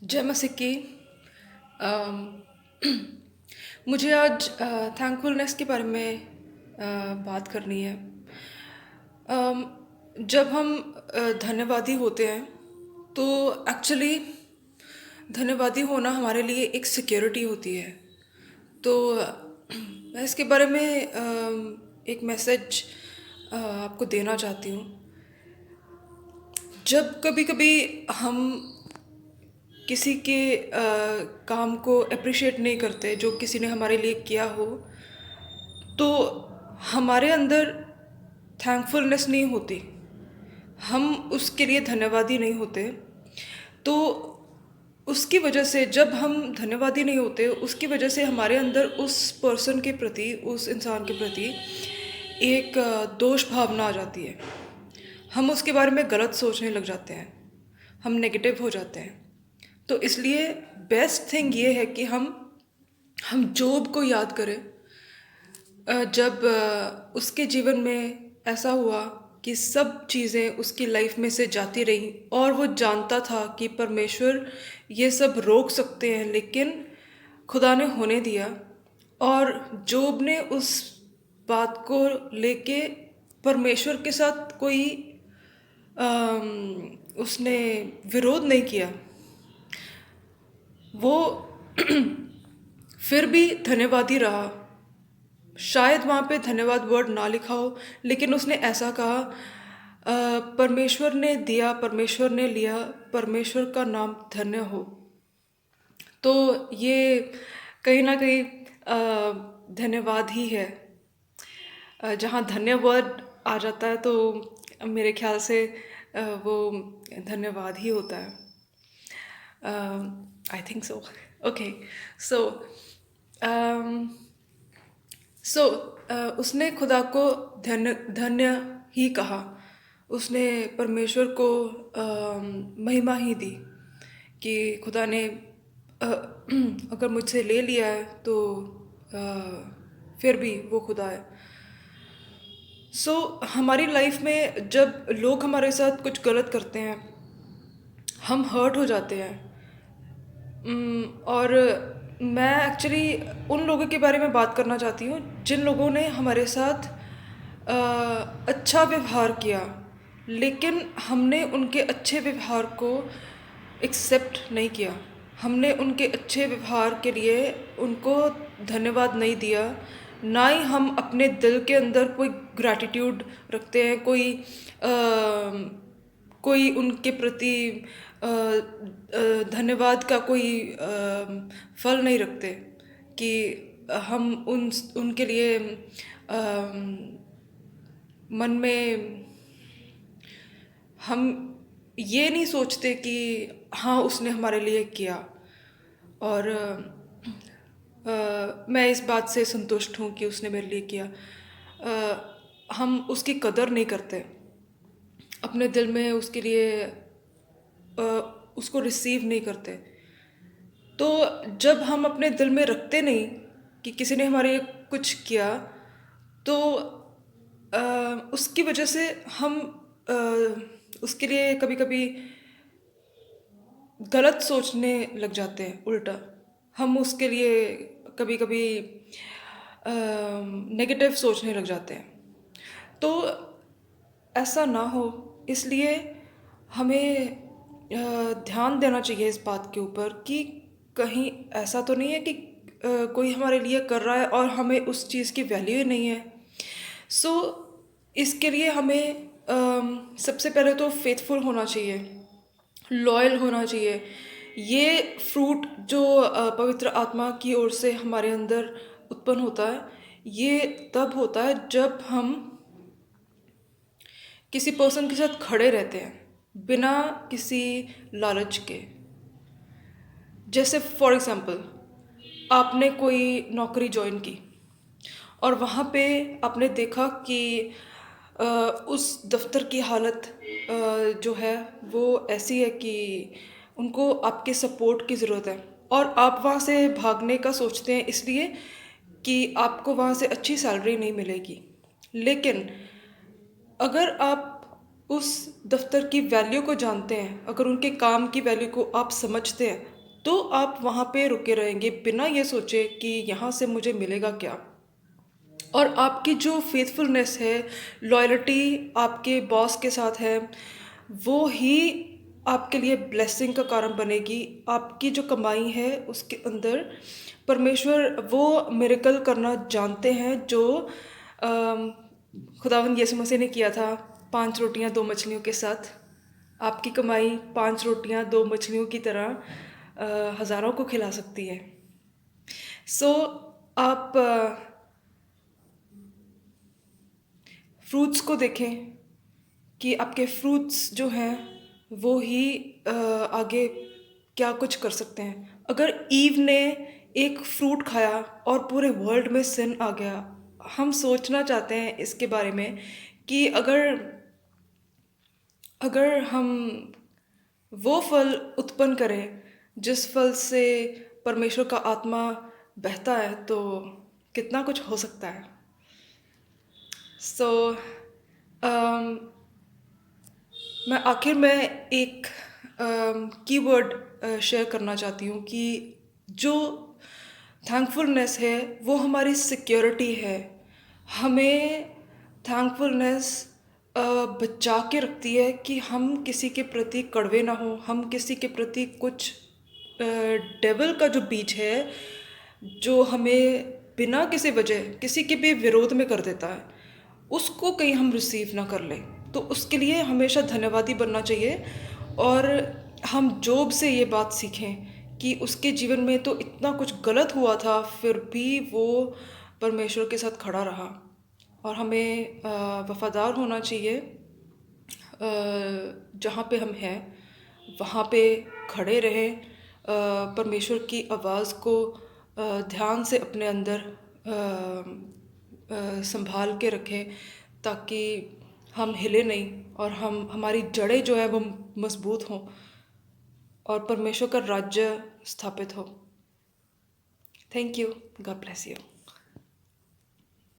जय मसीह की। अम, मुझे आज थैंकफुलनेस के बारे में बात करनी है। अम, जब हम धन्यवादी होते हैं तो एक्चुअली धन्यवादी होना हमारे लिए एक सिक्योरिटी होती है। तो मैं इसके बारे में एक मैसेज आपको देना चाहती हूँ। जब कभी कभी हम किसी के काम को अप्रिशिएट नहीं करते जो किसी ने हमारे लिए किया हो, तो हमारे अंदर थैंकफुलनेस नहीं होती, हम उसके लिए धन्यवादी नहीं होते। तो उसकी वजह से जब हम धन्यवादी नहीं होते, उसकी वजह से हमारे अंदर उस पर्सन के प्रति, उस इंसान के प्रति एक दोष भावना आ जाती है। हम उसके बारे में गलत सोचने लग जाते हैं, हम नेगेटिव हो जाते हैं। तो इसलिए बेस्ट थिंग ये है कि हम जोब को याद करें। जब उसके जीवन में ऐसा हुआ कि सब चीज़ें उसकी लाइफ में से जाती रहीं और वो जानता था कि परमेश्वर ये सब रोक सकते हैं, लेकिन खुदा ने होने दिया। और जोब ने उस बात को लेके परमेश्वर के साथ कोई उसने विरोध नहीं किया। वो फिर भी धन्यवादी रहा। शायद वहाँ पे धन्यवाद वर्ड ना लिखा हो, लेकिन उसने ऐसा कहा, परमेश्वर ने दिया, परमेश्वर ने लिया, परमेश्वर का नाम धन्य हो। तो ये कहीं ना कहीं धन्यवाद ही है। जहाँ धन्य वर्ड आ जाता है तो मेरे ख्याल से वो धन्यवाद ही होता है। I think so. ओके। सो सो उसने खुदा को धन्य धन्य ही कहा। उसने परमेश्वर को महिमा ही दी कि खुदा ने अगर मुझसे ले लिया है तो फिर भी वो खुदा है। सो हमारी लाइफ में जब लोग हमारे साथ कुछ गलत करते हैं, हम हर्ट हो जाते हैं। और मैं एक्चुअली उन लोगों के बारे में बात करना चाहती हूँ जिन लोगों ने हमारे साथ अ, अच्छा व्यवहार किया, लेकिन हमने उनके अच्छे व्यवहार को एक्सेप्ट नहीं किया। हमने उनके अच्छे व्यवहार के लिए उनको धन्यवाद नहीं दिया। ना ही हम अपने दिल के अंदर कोई ग्रैटिट्यूड रखते हैं, कोई उनके प्रति धन्यवाद का कोई फल नहीं रखते कि हम उनके लिए मन में हम ये नहीं सोचते कि हाँ उसने हमारे लिए किया। और मैं इस बात से संतुष्ट हूँ कि उसने मेरे लिए किया। हम उसकी कदर नहीं करते, अपने दिल में उसके लिए अ, उसको रिसीव नहीं करते। तो जब हम अपने दिल में रखते नहीं कि किसी ने हमारे लिए कुछ किया, तो उसकी वजह से हम अ, उसके लिए कभी कभी गलत सोचने लग जाते हैं। उल्टा हम उसके लिए कभी कभी नेगेटिव सोचने लग जाते हैं। तो ऐसा ना हो, इसलिए हमें ध्यान देना चाहिए इस बात के ऊपर कि कहीं ऐसा तो नहीं है कि कोई हमारे लिए कर रहा है और हमें उस चीज़ की वैल्यू ही नहीं है। सो इसके लिए हमें सबसे पहले तो फेथफुल होना चाहिए, लॉयल होना चाहिए। ये फ्रूट जो पवित्र आत्मा की ओर से हमारे अंदर उत्पन्न होता है, ये तब होता है जब हम किसी पर्सन के साथ खड़े रहते हैं बिना किसी लालच के। जैसे फॉर एग्जांपल, आपने कोई नौकरी ज्वाइन की और वहाँ पे आपने देखा कि उस दफ्तर की हालत जो है वो ऐसी है कि उनको आपके सपोर्ट की ज़रूरत है, और आप वहाँ से भागने का सोचते हैं इसलिए कि आपको वहाँ से अच्छी सैलरी नहीं मिलेगी। लेकिन अगर आप उस दफ्तर की वैल्यू को जानते हैं, अगर उनके काम की वैल्यू को आप समझते हैं, तो आप वहाँ पे रुके रहेंगे बिना ये सोचे कि यहाँ से मुझे मिलेगा क्या। और आपकी जो फेथफुलनेस है, लॉयल्टी आपके बॉस के साथ है, वो ही आपके लिए ब्लेसिंग का कारण बनेगी। आपकी जो कमाई है उसके अंदर परमेश्वर वो मिरेकल करना जानते हैं जो अम, खुदावंद यीशु मसीह ने किया था 5 रोटियां 2 मछलियों के साथ। आपकी कमाई 5 रोटियां 2 मछलियों की तरह हज़ारों को खिला सकती है। सो आप फ्रूट्स को देखें कि आपके फ्रूट्स जो हैं वो ही आगे क्या कुछ कर सकते हैं। अगर ईव ने एक फ्रूट खाया और पूरे वर्ल्ड में सिन आ गया, हम सोचना चाहते हैं इसके बारे में कि अगर अगर हम वो फल उत्पन्न करें जिस फल से परमेश्वर का आत्मा बहता है, तो कितना कुछ हो सकता है। सो मैं आखिर में एक कीवर्ड शेयर करना चाहती हूँ कि जो थैंकफुलनेस है वो हमारी सिक्योरिटी है। हमें थैंकफुलनेस बचा के रखती है कि हम किसी के प्रति कड़वे ना हो, हम किसी के प्रति कुछ डेविल का जो बीज है जो हमें बिना किसी वजह किसी के भी विरोध में कर देता है, उसको कहीं हम रिसीव ना कर लें। तो उसके लिए हमेशा धन्यवादी बनना चाहिए। और हम जोब से ये बात सीखें कि उसके जीवन में तो इतना कुछ गलत हुआ था, फिर भी वो परमेश्वर के साथ खड़ा रहा। और हमें वफादार होना चाहिए, जहाँ पे हम हैं वहाँ पे खड़े रहें, परमेश्वर की आवाज़ को ध्यान से अपने अंदर संभाल के रखें, ताकि हम हिले नहीं और हमारी जड़ें जो है वो मजबूत हों और परमेश्वर का राज्य स्थापित हो। Thank you. God bless you.